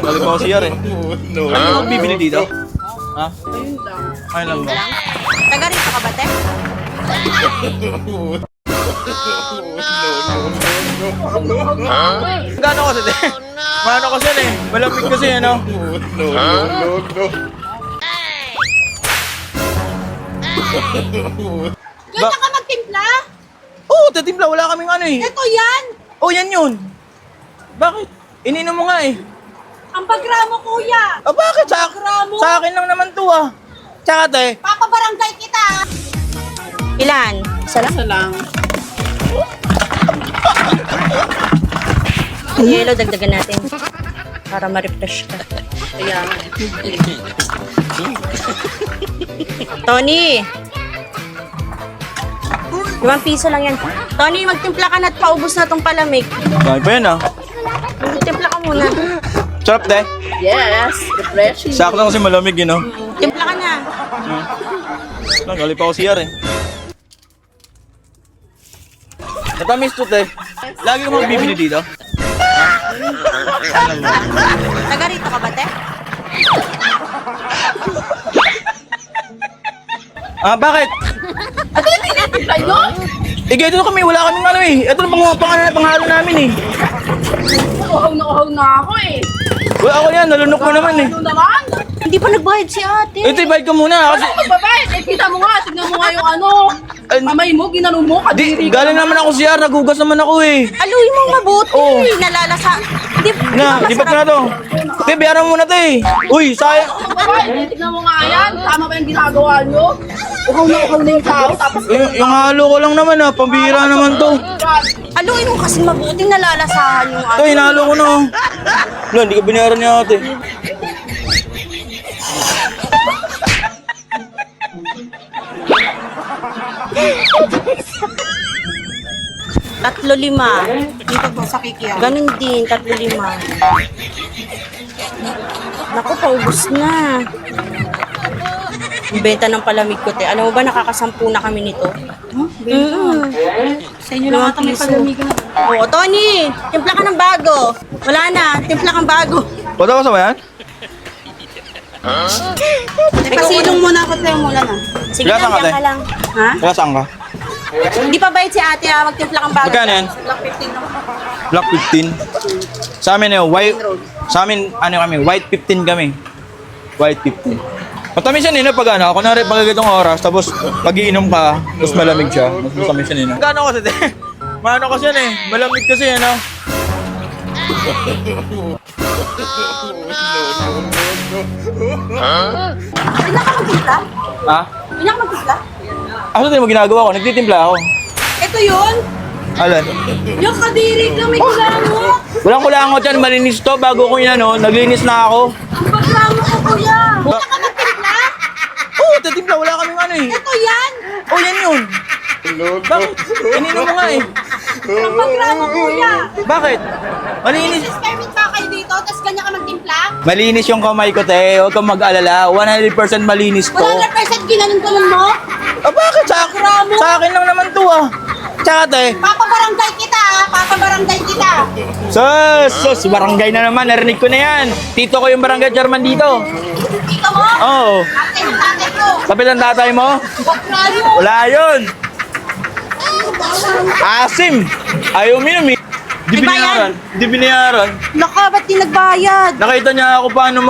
Galing pa ako CR eh. Ano yung bibili dito? Ha? Ayun lang. Ayun lang ba? Taga rito ka ba, te? Gano kasi te? Mano kasi yan eh. Malamig kasi ano? Ganyan ka magtimpla? Oo, tatimpla. Wala kaming ano eh. Ito yan! Oh, yan yun. Bakit? Ininom mo nga eh. Ang bagramo, kuya! Ah, bakit? Gramo? Sa akin lang naman to ah. Tsaka te, Papabarangay kita! Ilan? Isa lang? Isa lang. Yelo, dagdagan natin. Para ma-refresh ka. Kaya nga. Tony! 5 piso lang yan. Tony, magtimpla ka na at paubos na tong palamig. dahil pa yan ah. Magtimpla ka muna. Sarap te. Yes, refreshing. Sakto kasi malamig yun oh. Timpla ka na. Galing pa ako CR eh. Natamis to te. Lagi ko magbibili dito. Taga rito ka ba, te? Ah, bakit? Ano yung tinitimpla yun? Eh, ganito na kami. Wala kaming ano eh. Ito na panghalo namin eh. Uhaw na ako eh. Wala ako yan. Nalunok mo naman eh. Ano naman? Hindi pa nagbayad si ate. Ito, ibahid ka muna. Kasi, Ano magbabayad? Eh, kita mo nga. Tignan mo nga yung ano. Ay, Kamay mo, ginano mo. Kadiri ka galing naman ako CR. Nagugas naman ako eh. Aluin mong mabuti. Oo. Nalalasa. Di Di ba na to? Te, bayaran mo na te. Uy, sayang. Magbabayad. Eh, tignan mo nga yan. Tama ba yung ginagawa nyo? Uhaw na yung tao. Tapos, Yung halo ko lang naman ah. Pambira naman to. Aluin mo kasi mabuti nalalasahan yung Ito, hinalo ko na oh. Wala, hindi ka binayaran niya ate. Tatlo lima. dito po sa kikya. Ganun din, tatlo lima. Naku, paubos na. Yung benta ng palamig ko, te. Alam mo ba, nakakasampu na kami nito. Sa inyo na ata may palamigan. Oo, Tony! Timpla ka ng bago. Wala na, timpla kang bago. Pwede ko sa yan? Pasilong muna ako tayo mula na. Sige Ilan lang, ka, te? diyan ka lang. Ha? Wala saan ka? Hindi pa bayad si ate, ha? Magtimpla kang bago. Magkano yan? Block 15 ako. Black 15. Sa amin eh, white. Sa amin, ano kami, white 15 kami. White 15. Matamis yan pag ano, kunwari pag itong oras, tapos pag-iinom ka, tapos malamig siya. Mas matamis yan Gano kasi te? Mano kasi yan eh, malamig kasi yan ah. Ilan ka magtimpla? Ha? Ilan ka magtimpla? Ano tayo mo ginagawa ko? Nagtitimpla ako. Ito yun. Alan? Yung kadiri ka, may kulangot. Walang kulangot yan, malinis to. Bago ko yan naglinis na ako. Ang bagramo ko, kuya. Ilan ka magtimpla? Oo, titimpla. Wala kaming ano eh. Ito yan. Oh, yan yun. Bakit? Ininom mo nga eh. Ang bagramo, kuya. Bakit? Malinis. Permit ba kayo dito, tapos ganyan ka magtimpla? Malinis yung kamay ko, te. Huwag kang mag-alala. 100% malinis to. 100% ginanong-ganon mo? Ah, bakit? Sa akin lang naman to ah. Tsaka, te. Papabarangay kita, ha? Papabarangay kita. Sus, barangay na naman. Narinig ko na yan. Tito ko yung barangay chairman dito. Dito mo? Oo. Tatay ng tatay ko. Kapit ang tatay mo? Bagramo. Wala yun. Asim. Ayaw minum eh. Di May binayaran. Di binayaran. Naka, ba't di nagbayad? Nakita niya ako paano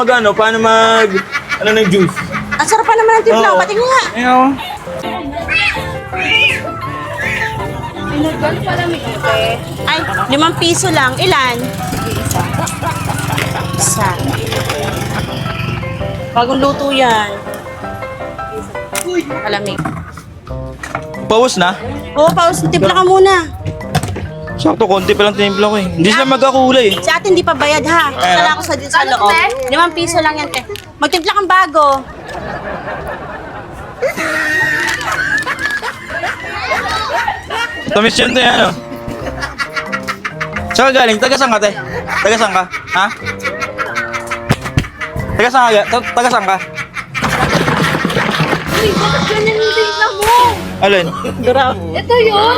ano ng juice. Ang sarap pa naman ng timpla. Oo. Pati nga. Ayaw. Ay, 5 piso lang. Ilan? Isa. Bagong luto yan. Alamig. Paus na? Oo, paus. Timpla ka muna. Sakto, konti pa lang tinimpla ko eh. Hindi sila magkakulay eh. Si ate hindi pa bayad, ha? Tala ko sa loob. 5 piso lang yan, te. Magtimpla kang bago. Tamis yun to yan ano. Saan ka galing? Taga saan ka, te? Taga saan ka? Ha? Taga saan ka? Taga saan ka? Uy, bakit ganyan yung timpla mo? Alin? Ito yun.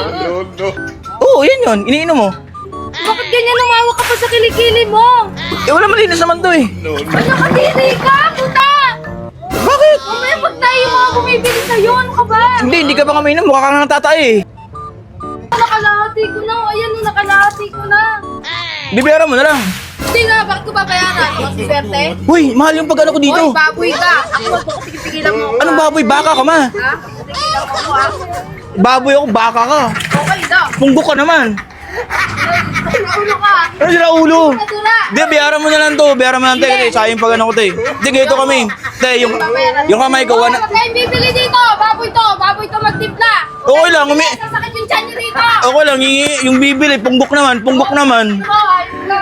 Oo, yun yun. Iniinom mo. Bakit ganyan lumawa ka pa sa kilikili mo? Eh, wala malinis naman to eh. Ano kadiri ka, puta? Bakit? Mamaya pag tayo yung mga bumibili sa'yo, ano ka ba? Hindi ka pa kami na. Mukha ka nga tatay eh. Nakalahati ko na. Ayan, nakalahati ko na. Bibiyaran mo na lang. Hindi na, bakit ko babayaran? Kasi swerte? Uy, mahal yung pag-ano ko dito. Hoy, baboy ka. Ako wag mo ko tigilan mo. ako, Anong ah. baboy? Baka ka ma. Ha? Tigilan mo ako, ah. Baboy ako, baka ka. Okay daw. Punggok ka naman. Ulo ka. Ano sila ulo? Madura. Hindi, bayaran mo na lang to. Bayaran mo na lang tayo. Kasi sayang pag ano ko tayo. Hindi, ganito kami. Te, yung kamay ko, Huwag kayong bibili dito. Baboy to. Baboy to magtimpla. Okay lang, Sasakit yung tiyan niyo rito. okay lang, yung bibili, punggok naman. Oh, ayun na.